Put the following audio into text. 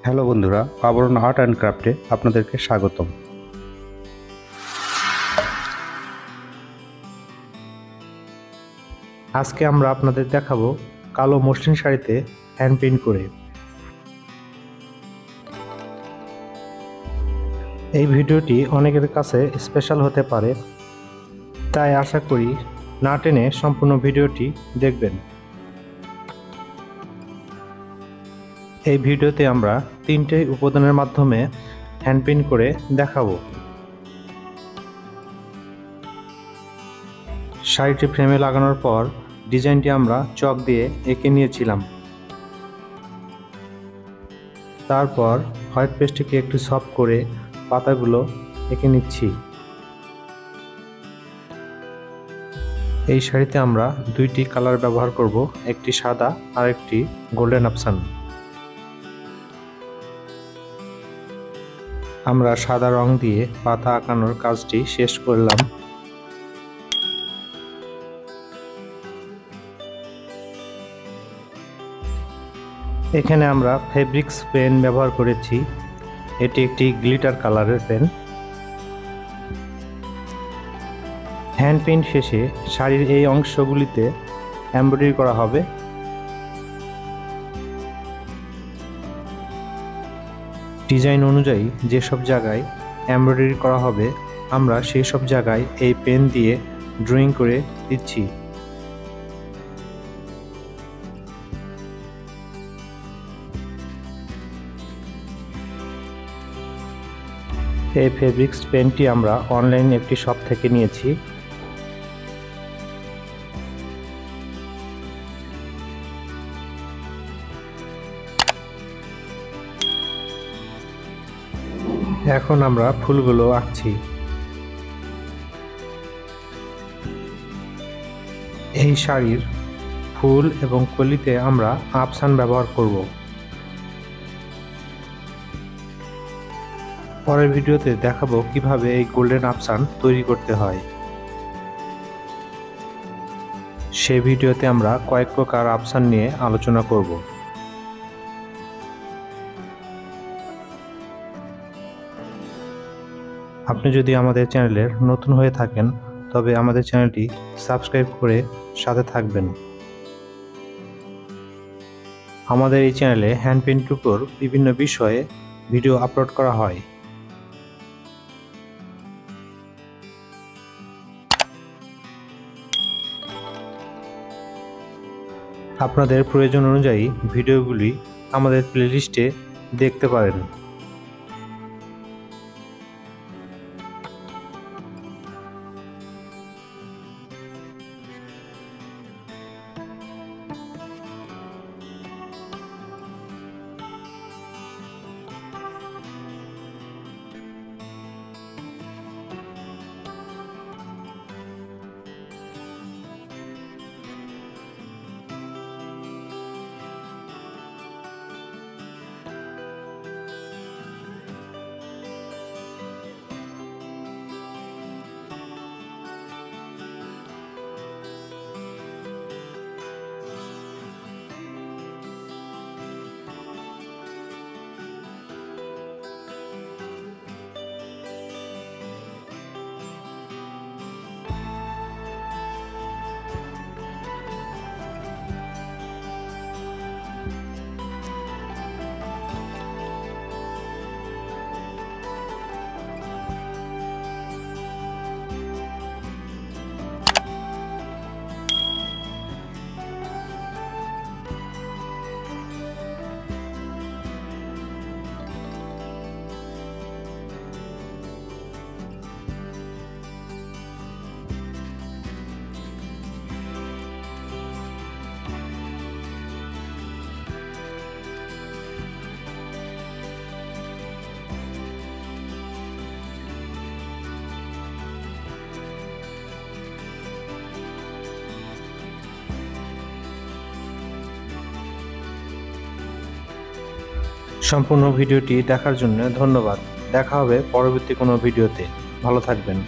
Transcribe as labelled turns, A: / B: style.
A: Hello বন্ধুরা, আবরণ art and ক্রাফটে আপনাদেরকে স্বাগতম। আজকে আমরা আপনাদের দেখাবো কালো মসলিন শাড়িতে হ্যান্ড পেইন্ট করে। এই ভিডিওটি অনেকের কাছে স্পেশাল হতে পারে, তাই আশা করি না টেনে সম্পূর্ণ ভিডিওটি দেখবেন। এই ভিডিওতে আমরা তিনটে উপাদানের মাধ্যমে হ্যান্ড পেইন্ট করে দেখাবো। শাড়িটি ফ্রেমে লাগানোর পর ডিজাইনটি আমরা চক দিয়ে এঁকে নিয়েছিলাম। তারপর হোয়াইট পেস্টটিকে একটু সফট করে পাতাগুলো এঁকে নিচ্ছি। এই শাড়িতে আমরা দুইটি কালার ব্যবহার করব, একটি সাদা আর একটি গোল্ডেন আফসান। আমরা সাদা রং দিয়ে পাতা আঁকানোর কাজটি শেষ করলাম। এখানে আমরা ফেব্রিক্স পেন ব্যবহার করেছি, এটি একটি গ্লিটার কালারের পেন। হ্যান্ড পেইন্ট শেষে শাড়ির এই অংশগুলিতে এমব্রয়ডারি করা হবে। ডিজাইন অনুযায়ী যেসব জায়গায় এমব্রয়ডারি করা হবে আমরা সেই সব জায়গায় এই পেন দিয়ে ড্রয়িং করে দিচ্ছি। এই ফেব্রিক্স পেনটি আমরা অনলাইন একটি শপ থেকে নিয়েছি। এখন আমরা ফুলগুলো আঁকছি। এই শাড়ির ফুল এবং কলিতে আমরা আফসান ব্যবহার করব। পরের ভিডিওতে দেখাবো কিভাবে এই গোল্ডেন আফসান তৈরি করতে হয়। সেই ভিডিওতে আমরা কয়েক প্রকার আফসান নিয়ে আলোচনা করব। আপনি যদি আমাদের চ্যানেলের নতুন হয়ে থাকেন তবে আমাদের চ্যানেলটি সাবস্ক্রাইব করে সাথে থাকবেন। আমাদের এই চ্যানেলে হ্যান্ড পেইন্টের উপর বিভিন্ন বিষয়ে ভিডিও আপলোড করা হয়। আপনাদের প্রয়োজন অনুযায়ী ভিডিওগুলি আমাদের প্লেলিস্টে দেখতে পারেন। সম্পূর্ণ ভিডিওটি দেখার জন্য ধন্যবাদ। দেখা হবে পরবর্তী কোনো ভিডিওতে। ভালো থাকবেন।